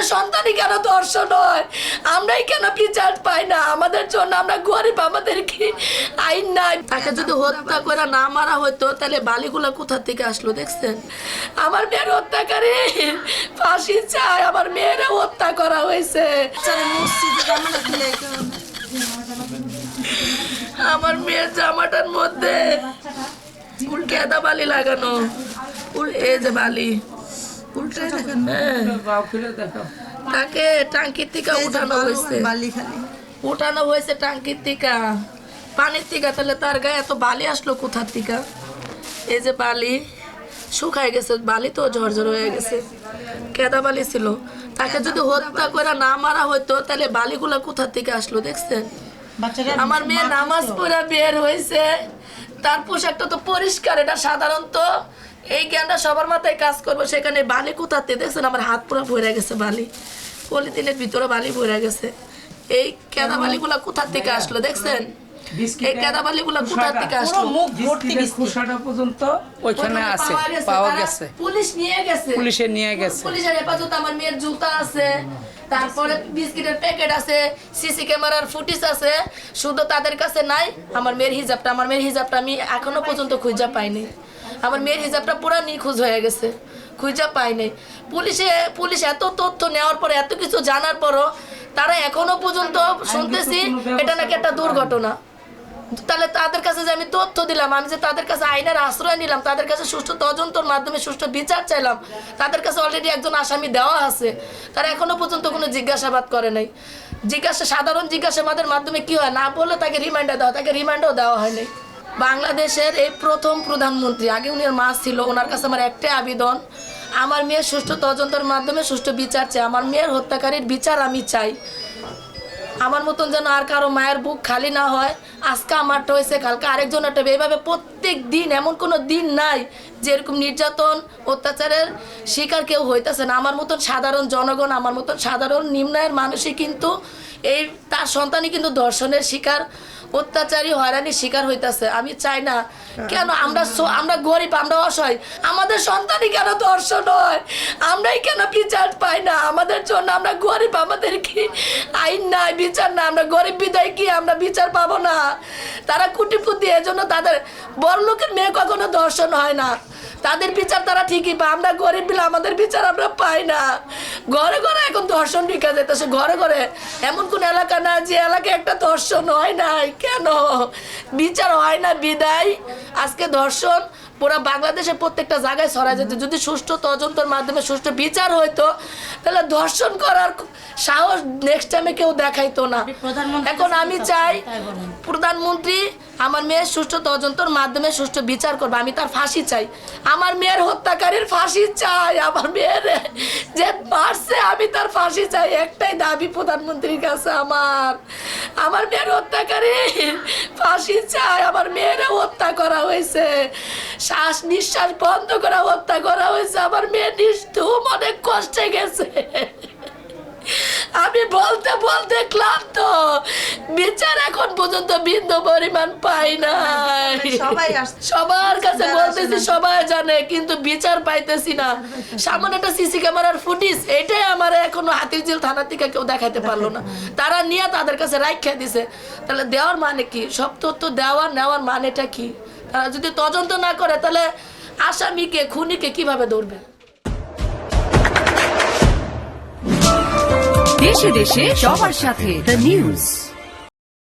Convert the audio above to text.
আমাদের সন্তানই কেন ধর্ষণ হয়? আমরাই কেন বিচার পাই না? আমাদের জন্য আমরা গরিব, আমাদের কি আইন নাই? তাকে যদি হত্যা করে না মারা হইতো তাহলে বালিগুলা কোথা থেকে আসলো? দেখছেন, আমার মেয়ের হত্যাকারী ফাঁসি চায়। আমার মেয়েরা হত্যা করা হয়েছে। আমার মেয়ের জামাটার মধ্যে উল্টা বালি লাগানো, এই যে বালি উল্টে দেখেন। তাকে টাঙ্কির থেকে উঠানো হয়েছে, উঠানো হয়েছে টাঙ্কির থেকে, পানির থেকে। তাহলে তার গায়ে এত বালি আসলো কোথার থেকে? এই যে বালি শুকায় গেছে, বালি তো ঝরঝর হয়ে গেছে, কেদা বালি ছিল। তাকে যদি হত্যা করে না মারা হইতো তাহলে বালিগুলা কোথার থেকে আসলো? দেখছেন, আমার মেয়ে নামাজ পড়ে বের হয়েছে, তার পোশাকটা তো পরিষ্কার। এটা সাধারণত এই জ্ঞানটা সবার মাথায় কাজ করবো, সেখানে বালি কোথাতে? দেখছেন আমার হাত পুরো ভরে গেছে বালি, পলিথিনের ভিতরে বালি ভরে গেছে। এই কেদা বালিগুলা কোথার থেকে আসলো? দেখছেন, এই কেদা বালিগুলা কোথার থেকে আসলো? খোসাটা পর্যন্ত ওইখানে আছে, পাওয়া গেছে। পুলিশ নিয়ে গেছে, পুলিশে নিয়ে গেছে। পুলিশের হেফাজতে আমার মেয়ের জুতা আছে, তারপরে বিস্কিটের প্যাকেট আছে, সিসি ক্যামেরার ফুটেজ আছে। শুধু তাদের কাছে নাই আমার মেয়ের হিজাবটা। আমার মেয়ের হিজাবটা আমি এখনো পর্যন্ত খুঁজে পাইনি। আমার মেয়ের হিজাবটা পুরো নিখোঁজ হয়ে গেছে, খুঁজে পাইনি। পুলিশ এত তথ্য নেওয়ার পরে, এত কিছু জানার পরও তারা এখনো পর্যন্ত শুনতেছি এটা নাকি একটা দুর্ঘটনা। তাহলে তাদের কাছে যে আমি তথ্য দিলাম, আমি যে তাদের কাছে আইনের আশ্রয় নিলাম, তাদের কাছে সুষ্ঠু তদন্তের মাধ্যমে সুষ্ঠু বিচার চাইলাম, তাদের কাছে অলরেডি একজন আসামি দেওয়া আছে, তারা এখনো পর্যন্ত কোনো জিজ্ঞাসাবাদ করে নাই। সাধারণ জিজ্ঞাসাবাদের মাধ্যমে কি হয়, না বললে তাকে রিমান্ডার দেওয়া, তাকে রিমান্ডও দেওয়া হয়নি। বাংলাদেশের এই প্রথম প্রধানমন্ত্রী, আগে উনি মা ছিল, ওনার কাছে আমার একটাই আবেদন, আমার মেয়ের সুষ্ঠু তদন্তের মাধ্যমে সুষ্ঠু বিচার চাই। আমার মেয়ের হত্যাকারীর বিচার আমি চাই। আমার মতন যেন আর কারো মায়ের বুক খালি না হয়। আজকে আমারটা হয়েছে, কালকে আরেকজন একটা, এইভাবে প্রত্যেক দিন, এমন কোনো দিন নাই যেরকম নির্যাতন অত্যাচারের শিকার কেউ হইতেছে না। আমার মতন সাধারণ জনগণ, আমার মতন সাধারণ নিম্নায়ের মানুষই কিন্তু এই তার সন্তানই কিন্তু ধর্ষণের শিকার, অত্যাচারী হয়রানির শিকার হইতেছে। আমি চাই না, কেন আমরা গরিব, আমরা অসহায়, আমাদের সন্তানই কেন ধর্ষণ হয়? আমরাই কেন বিচার পাই না? আমাদের জন্য আমরা গরিব, আমাদের কি আইন নাই, বিচার না? আমরা গরিব বিদায় কি আমরা বিচার পাবো না? তারা কুটিপুতি, এজন্য তাদের বড় লোকের মেয়ে কখনো ধর্ষণ হয় না, তাদের বিচার তারা ঠিকই পায়। আমরা গরিব বিলে আমাদের বিচার আমরা পাই না। ঘরে ঘরে এখন ধর্ষণ ঢুকে যেতেছে, ঘরে ঘরে। এমন কোন এলাকা না যে এলাকায় একটা ধর্ষণ হয় নাই। কেন বিচার হয় না বিদায় আজকে ধর্ষণ পুরো বাংলাদেশে প্রত্যেকটা জায়গায় ছড়ায় যেত। যদি সুষ্ঠু তদন্তের মাধ্যমে সুষ্ঠু বিচার হইতো তাহলে ধর্ষণ করার সাহস নেক্সট টাইমে কেউ দেখাইতো না। এখন আমি চাই প্রধানমন্ত্রী আমার মেয়ের সুষ্ঠু তদন্তের মাধ্যমে সুষ্ঠু বিচার করবে। আমি তার ফাঁসি চাই, আমার মেয়ের হত্যাকারীর ফাঁসি চাই। আমার মেয়ের যে মারছে আমি তার ফাঁসি চাই, একটাই দাবি প্রধানমন্ত্রীর কাছে আমার মেয়ের হত্যাকারীর ফাঁসি চাই। আমার মেয়েরা হত্যা করা হয়েছে, শ্বাস নিঃশ্বাস বন্ধ করা হত্যা করা হয়েছে। আমার মেয়ে নিষ্ঠুম, অনেক কষ্টে গেছে। আমি বলতে বলতে ক্লান্ত, বিচার এখন পর্যন্ত বিন্দু পরিমাণ পাই না। সবার কাছে বলতেছি, সবাই জানে, কিন্তু বিচার পাইতেছি না। সামনে একটা সিসি ক্যামেরার ফুটেজ, এটাই আমার এখনো হাতিরঝিল থানা থেকে কেউ দেখাইতে পারলো না। তারা নিয়ে তাদের কাছে রাইখা দিছে। তাহলে দেওয়ার মানে কি? সব তথ্য দেওয়ার নেওয়ার মানেটা কি? তারা যদি তদন্ত না করে তাহলে আসামিকে, খুনিকে কিভাবে ধরবে? দেশে দেশে সবার সাথে দ্য নিউজ।